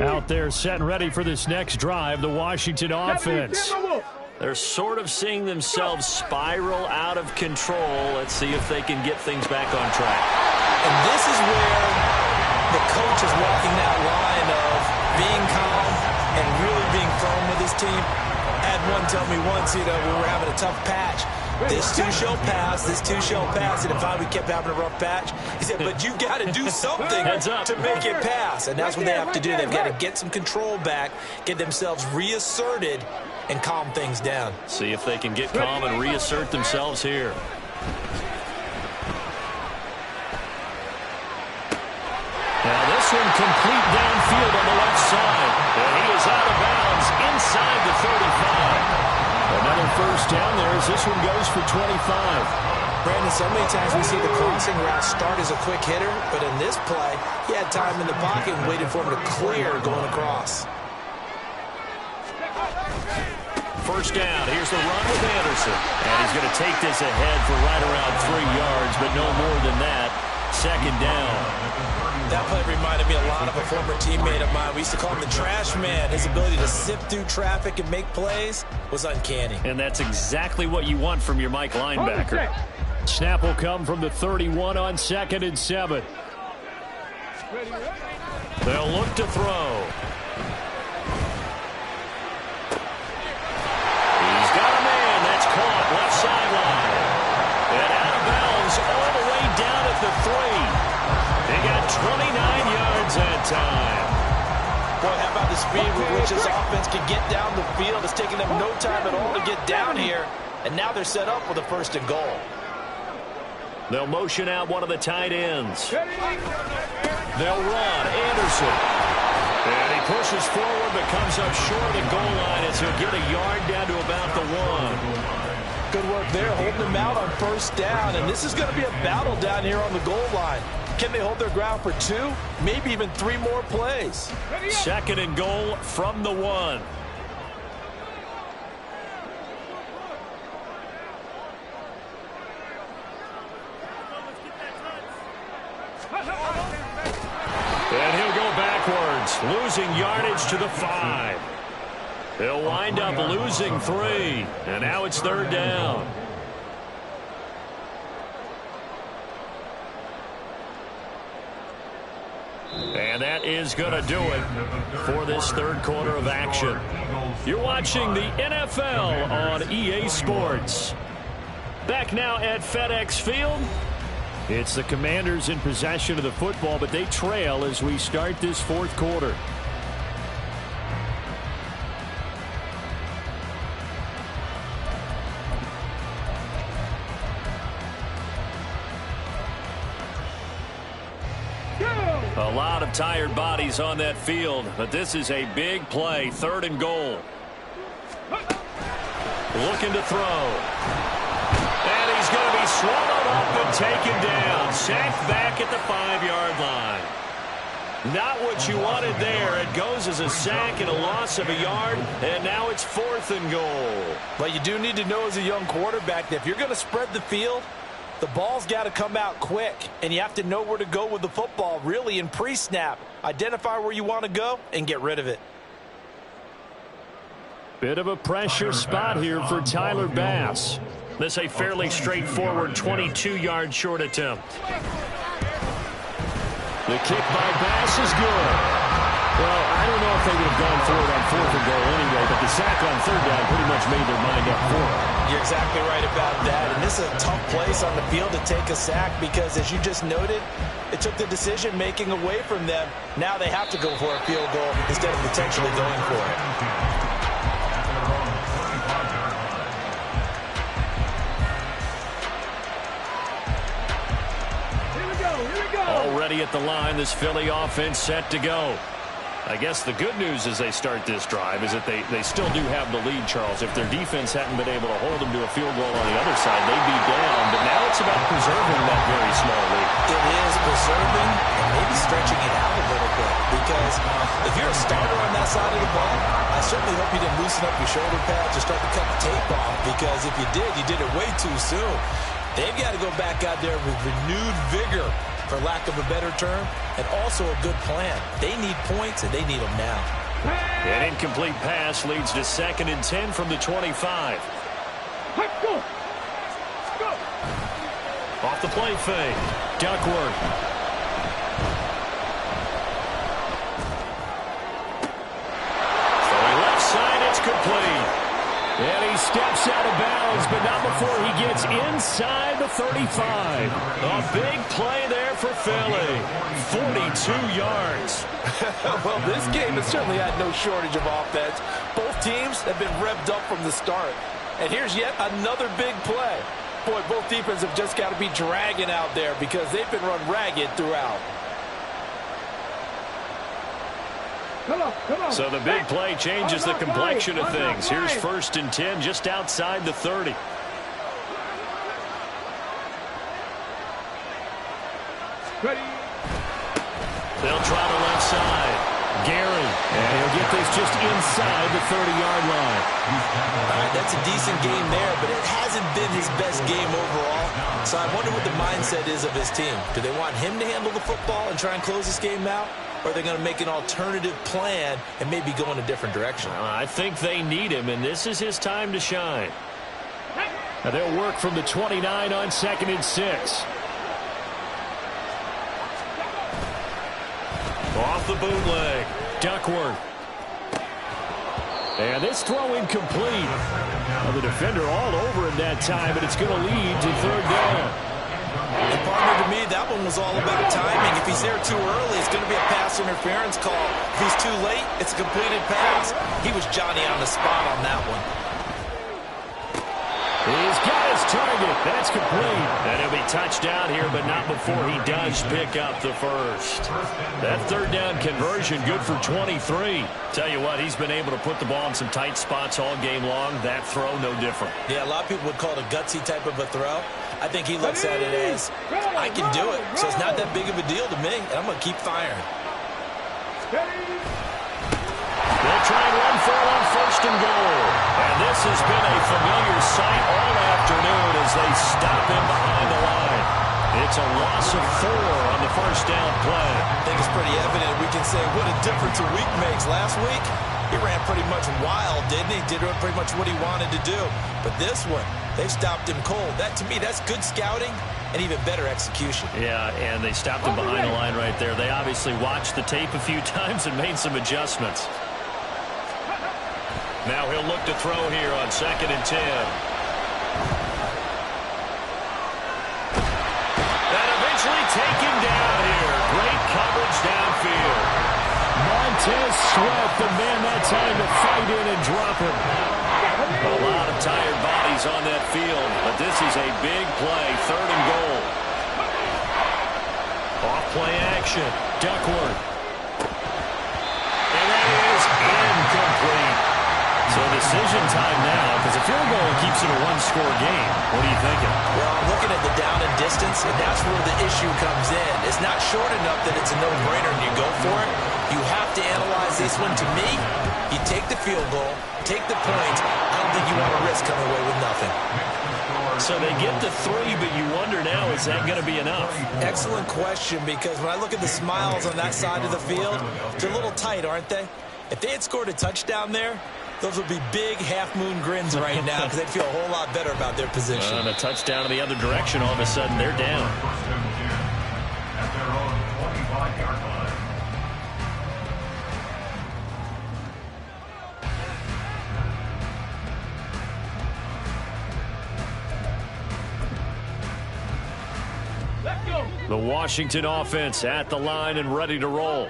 Out there set and ready for this next drive, the Washington offense. They're sort of seeing themselves spiral out of control. Let's see if they can get things back on track. And this is where the coach is walking that line of being calm and really being firm with his team. I had one tell me once, we were having a tough patch. This too shall pass, this too shall pass. And if we kept having a rough patch, he said, but you got to do something to make it pass. And that's what they have to do. They've got to get some control back, get themselves reasserted, and calm things down. See if they can get calm and reassert themselves here. Now this one complete downfield on the left side. And he is out of bounds inside the 35. Another 1st down there as this one goes for 25. Brandon, so many times we see the crossing route start as a quick hitter, but in this play, he had time in the pocket and waited for him to clear going across. 1st down. Here's the run with Anderson. And he's going to take this ahead for right around 3 yards, but no more than that. 2nd down. That play reminded me a lot of a former teammate of mine. We used to call him the trash man. His ability to sift through traffic and make plays was uncanny. And that's exactly what you want from your Mike linebacker. Snap will come from the 31 on 2nd and 7. They'll look to throw. He's got a man. That's caught left sideline. And out of bounds all the way down at the 3. They got 29 yards that time. Boy, how about the speed with which this offense can get down the field? It's taking them no time at all to get down here. And now they're set up with a 1st and goal. They'll motion out one of the tight ends. They'll run. Anderson. And he pushes forward but comes up short of the goal line as he'll get a yard down to about the 1. Good work there, holding them out on first down. And this is going to be a battle down here on the goal line. Can they hold their ground for 2, maybe even 3 more plays? 2nd and goal from the 1. And he'll go backwards, losing yardage to the 5. He'll wind up losing 3. And now it's 3rd down. And that is going to do it for this 3rd quarter of action. You're watching the NFL on EA Sports. Back now at FedEx Field. It's the Commanders in possession of the football, but they trail as we start this 4th quarter. A lot of tired bodies on that field, but this is a big play. 3rd and goal. Looking to throw. And he's going to be swallowed up and taken down. Sacked back at the 5-yard line. Not what you wanted there. It goes as a sack and a loss of a yard, and now it's 4th and goal. But you do need to know as a young quarterback that if you're going to spread the field, the ball's got to come out quick, and you have to know where to go with the football, really, in pre-snap. Identify where you want to go and get rid of it. Bit of a pressure spot here for Tyler Bass. This a fairly straightforward 22-yard short attempt. The kick by Bass is good. Well, I don't know if they would have gone for it on 4th and goal anyway, but the sack on 3rd down pretty much made their mind up for it. You're exactly right about that, and this is a tough place on the field to take a sack because, as you just noted, it took the decision-making away from them. Now they have to go for a field goal instead of potentially going for it. Here we go. Already at the line, this Philly offense set to go. I guess the good news as they start this drive is that they still do have the lead, Charles. If their defense hadn't been able to hold them to a field goal on the other side, they'd be down. But now it's about preserving that very small lead. It is preserving and maybe stretching it out a little bit. Because if you're a starter on that side of the ball, I certainly hope you didn't loosen up your shoulder pads or start to cut the tape off. Because if you did it way too soon. They've got to go back out there with renewed vigor, for lack of a better term, and also a good plan. They need points, and they need them now. An incomplete pass leads to 2nd and 10 from the 25. Go. Off the play fake. Duckworth. Throwing left side, it's complete. And he steps out of bounds, but not before he gets inside the 35. A big play there for Philly. 42 yards. Well, this game has certainly had no shortage of offense. Both teams have been revved up from the start. And here's yet another big play. Boy, both defenses have just got to be dragging out there because they've been run ragged throughout. Come on. So the big play changes the complexion of things. Here's 1st and 10 just outside the 30. Ready. They'll try the left side. Gary, and he'll get this just inside the 30-yard line. All right, that's a decent game there, but it hasn't been his best game overall. So I wonder what the mindset is of his team. Do they want him to handle the football and try and close this game out? Or are they going to make an alternative plan and maybe go in a different direction? I think they need him, and this is his time to shine. Now they'll work from the 29 on 2nd and 6. Off the bootleg. Duckworth. And this throw incomplete. Well, the defender all over him that time, but it's going to lead to 3rd down. And partner, to me, that one was all about timing. If he's there too early, it's going to be a pass interference call. If he's too late, it's a completed pass. He was Johnny on the spot on that one. He's got his target. That's complete. And he'll be touched down here, but not before he does pick up the first. That third down conversion, good for 23. Tell you what, he's been able to put the ball in some tight spots all game long. That throw, no different. Yeah, a lot of people would call it a gutsy type of a throw. I think he looks at it as, I can do it, so it's not that big of a deal to me, and I'm going to keep firing. They'll try and run for it on first and goal. And this has been a familiar sight all afternoon as they stop him behind the line. It's a loss of 4 on the first down play. I think it's pretty evident. We can say what a difference a week makes. Last week, he ran pretty much wild, didn't he? Did pretty much what he wanted to do. But this one, they stopped him cold. That, to me, that's good scouting and even better execution. Yeah, and they stopped him behind the line right there. They obviously watched the tape a few times and made some adjustments. Now he'll look to throw here on 2nd and 10. And eventually taken down here. Great coverage downfield. Montez Sweat, the man that time to fight in and drop him. A lot of tired bodies on that field, but this is a big play, 3rd and goal. Off play action, Duckworth. And that is incomplete. So decision time now, because a field goal keeps it a one-score game. What are you thinking? Well, I'm looking at the down and distance, and that's where the issue comes in. It's not short enough that it's a no-brainer and you go for it. You have to analyze this one. To me, you take the field goal, take the points. I don't think you want to risk coming away with nothing. So they get the 3, but you wonder now, is that going to be enough? Excellent question, because when I look at the smiles on that side of the field, they're a little tight, aren't they? If they had scored a touchdown there, those would be big half-moon grins right now because they'd feel a whole lot better about their position. And a touchdown in the other direction, all of a sudden, they're down. At their own 25-yard line. The Washington offense at the line and ready to roll.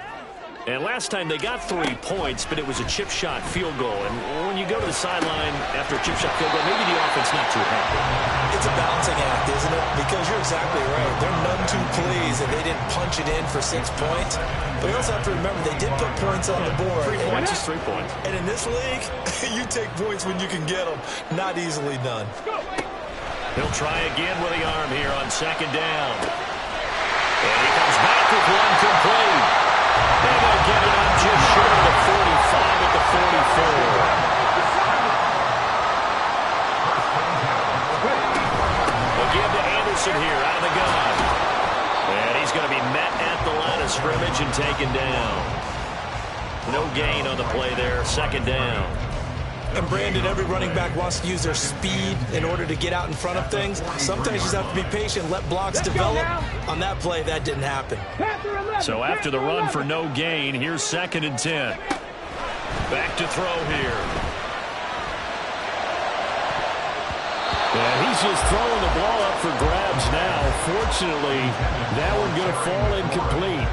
And last time they got 3 points, but it was a chip shot field goal. And when you go to the sideline after a chip shot field goal, maybe the offense not too happy. It's a balancing act, isn't it? Because you're exactly right. They're none too pleased that they didn't punch it in for 6 points. But you also have to remember they did put points on the board. 3 points is 3 points. And in this league, you take points when you can get them. Not easily done. He'll try again with the arm here on 2nd down. And he comes back with one complete. And they'll get it up just short of the 45 at the 44. Again to Anderson here out of the gun. And he's going to be met at the line of scrimmage and taken down. No gain on the play there, 2nd down. And Brandon, every running back wants to use their speed in order to get out in front of things. Sometimes you just have to be patient, let blocks develop. On that play, that didn't happen. So after the run for no gain, here's 2nd and 10. Back to throw here. Yeah, he's just throwing the ball up for grabs now. Fortunately, that one going to fall incomplete.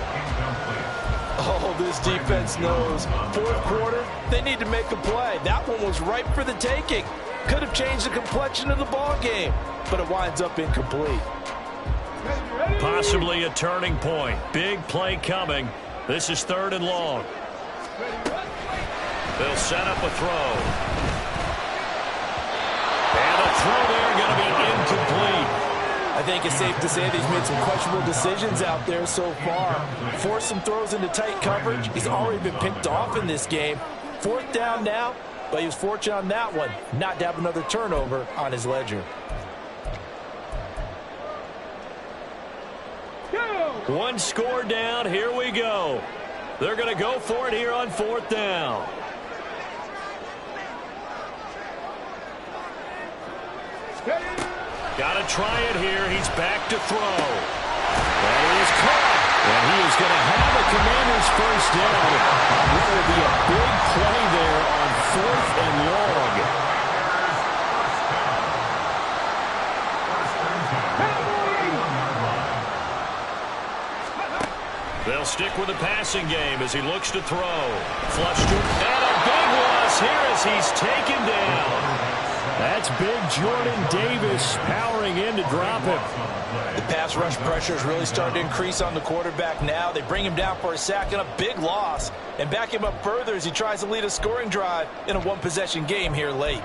Oh, this defense knows. 4th quarter, they need to make a play. That one was ripe for the taking. Could have changed the complexion of the ball game, but it winds up incomplete. Possibly a turning point. Big play coming. This is 3rd and long. They'll set up a throw. And a throw there going to be incomplete. I think it's safe to say that he's made some questionable decisions out there so far. Forced some throws into tight coverage. He's already been picked off in this game. 4th down now, but he was fortunate on that one not to have another turnover on his ledger. One score down. Here we go. They're going to go for it here on 4th down. Got to try it here. He's back to throw. That is caught. And he is going to have a Commanders first down. That will be a big play there on 4th and long. They'll stick with the passing game as he looks to throw. Flush to, and a big loss here as he's taken down. That that's big Jordan Davis powering in to drop him. The pass rush pressure is really starting to increase on the quarterback now. They bring him down for a sack and a big loss, and back him up further as he tries to lead a scoring drive in a one-possession game here late.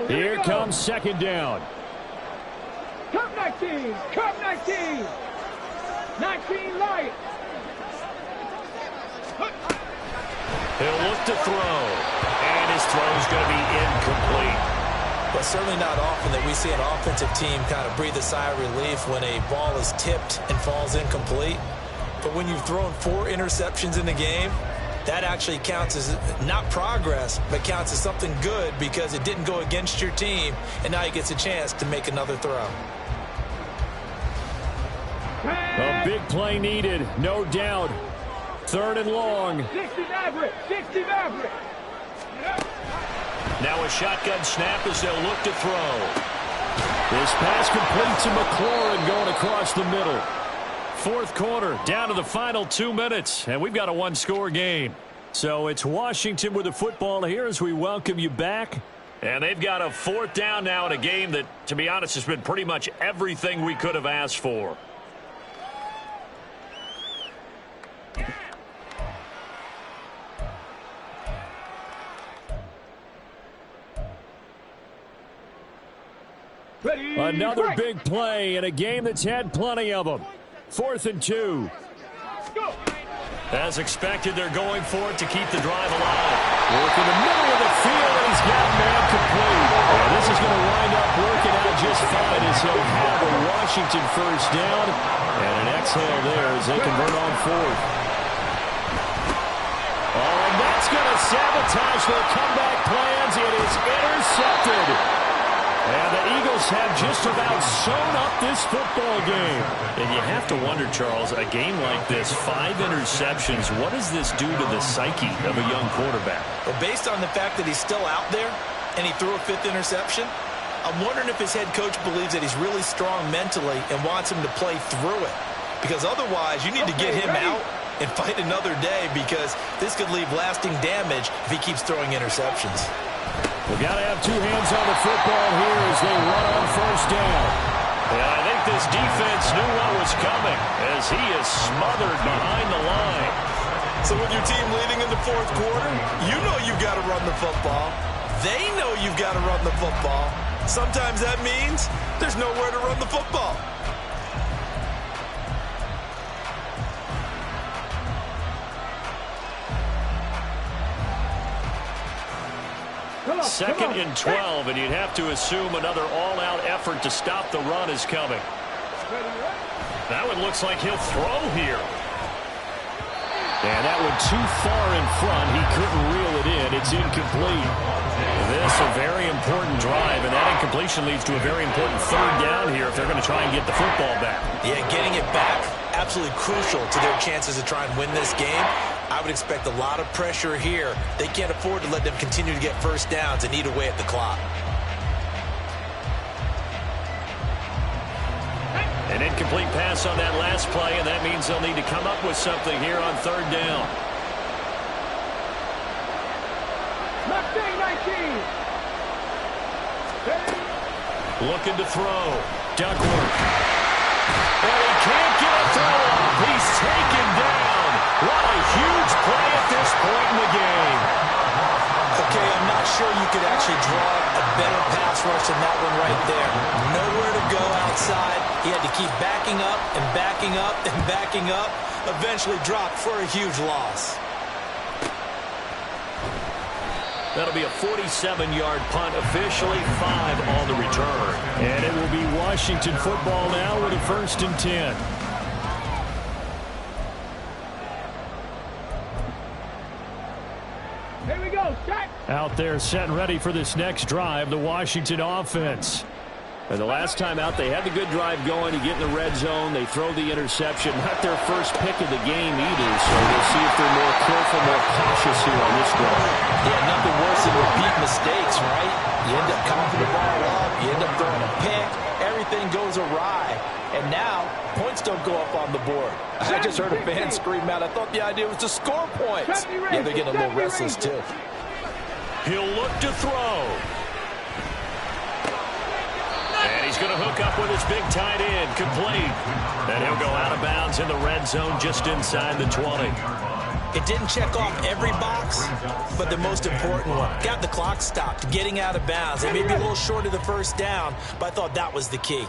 Here comes second down. Cup 19, Cup 19, 19 light. He'll look to throw, and his throw's going to be incomplete. But certainly not often that we see an offensive team kind of breathe a sigh of relief when a ball is tipped and falls incomplete. But when you've thrown 4 interceptions in the game, that actually counts as not progress, but counts as something good because it didn't go against your team, and now he gets a chance to make another throw. A big play needed, no doubt. Third and long. 60 average, 60 average. Now a shotgun snap as they'll look to throw. This pass complete to McLaurin going across the middle. Fourth quarter, down to the final 2 minutes, and we've got a one-score game. So it's Washington with the football here as we welcome you back. And they've got a fourth down now in a game that, to be honest, has been pretty much everything we could have asked for. Another big play in a game that's had plenty of them. 4th and 2. As expected, they're going for it to keep the drive alive. Work in the middle of the field, and he's got man complete. And this is going to wind up working out just fine as he'll have a Washington first down. And an exhale there as they convert on 4th. Oh, and that's going to sabotage their comeback plans. It is intercepted. And the Eagles have just about sewn up this football game. And you have to wonder, Charles, a game like this, 5 interceptions, what does this do to the psyche of a young quarterback? Well, based on the fact that he's still out there and he threw a 5th interception, I'm wondering if his head coach believes that he's really strong mentally and wants him to play through it. Because otherwise, you need to get him out and fight another day because this could leave lasting damage if he keeps throwing interceptions. We've got to have 2 hands on the football here as they run on first down. Yeah, I think this defense knew what was coming as he is smothered behind the line. So with your team leading in the 4th quarter, you know you've got to run the football. They know you've got to run the football. Sometimes that means there's nowhere to run the football. Second and 12, and you'd have to assume another all-out effort to stop the run is coming. That one looks like he'll throw here. And that one too far in front. He couldn't reel it in. It's incomplete. This a very important drive, and that incompletion leads to a very important third down here if they're going to try and get the football back. Yeah, getting it back, absolutely crucial to their chances to try and win this game. I would expect a lot of pressure here. They can't afford to let them continue to get first downs and eat away at the clock. An incomplete pass on that last play, and that means they'll need to come up with something here on third down. Looking to throw. Duckworth. And he can't get a throw off. He's taken down. What a huge play at this point in the game. Okay, I'm not sure you could actually draw a better pass rush than that one right there. Nowhere to go outside. He had to keep backing up and backing up and backing up. Eventually dropped for a huge loss. That'll be a 47-yard punt, officially 5 on the return. And it will be Washington football now with a 1st and 10. Here we go, set. Out there set and ready for this next drive, the Washington offense. And the last time out, they had the good drive going to get in the red zone. They throw the interception. Not their first pick of the game either, so we'll see if they're more careful, more cautious here on this drive. Yeah, nothing worse than repeat mistakes, right? You end up coughing the ball up, you end up throwing a pick, everything goes awry. And now, points don't go up on the board. I just heard a fan scream out. I thought the idea was to score points. Yeah, they're getting a little restless, too. He'll look to throw. And he's going to hook up with his big tight end, complete. And he'll go out of bounds in the red zone just inside the 20. It didn't check off every box, but the most important one. Got the clock stopped, getting out of bounds. It may be a little short of the first down, but I thought that was the key.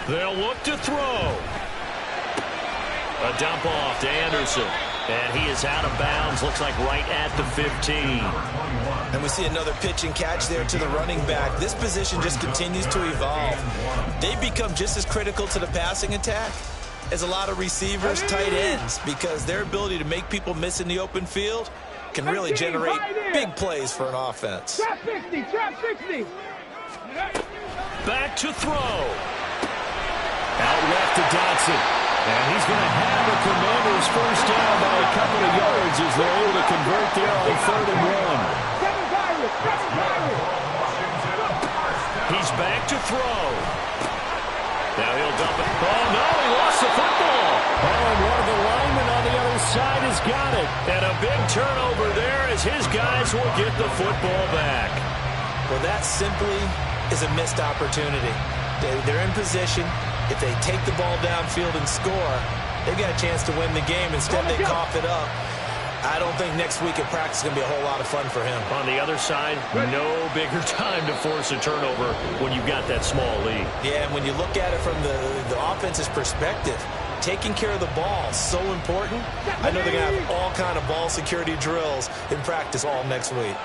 They'll look to throw. A dump off to Anderson. And he is out of bounds, looks like right at the 15. And we see another pitch and catch there to the running back. This position just continues to evolve. They become just as critical to the passing attack as a lot of receivers, tight ends, because their ability to make people miss in the open field can really generate big plays for an offense. Trap 60, trap 60. Back to throw. Out left to Dotson. And he's going to have a Commanders first down by a couple of yards as they're able to convert there on 3rd and 1. He's back to throw. Now he'll dump it. Oh, no, he lost the football. Oh, and one of the linemen on the other side has got it. And a big turnover there as his guys will get the football back. Well, that simply is a missed opportunity. They're in position. If they take the ball downfield and score, they've got a chance to win the game. Instead, they cough it up. I don't think next week at practice is going to be a whole lot of fun for him. On the other side, no bigger time to force a turnover when you've got that small lead. Yeah, and when you look at it from the offense's perspective, taking care of the ball is so important. I know they're going to have all kind of ball security drills in practice all next week.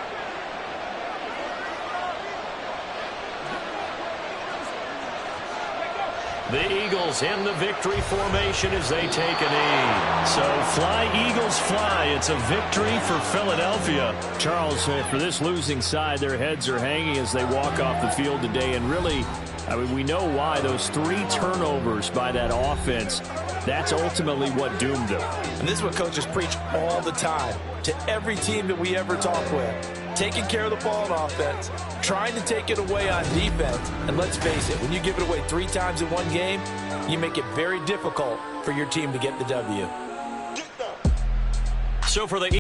The Eagles in the victory formation as they take a knee. So fly, Eagles, fly. It's a victory for Philadelphia. Charles, for this losing side, their heads are hanging as they walk off the field today. And really, I mean, we know why. Those 3 turnovers by that offense, that's ultimately what doomed them. And this is what coaches preach all the time to every team that we ever talk with. Taking care of the ball on offense, trying to take it away on defense. And let's face it, when you give it away 3 times in one game, you make it very difficult for your team to get the W. So for the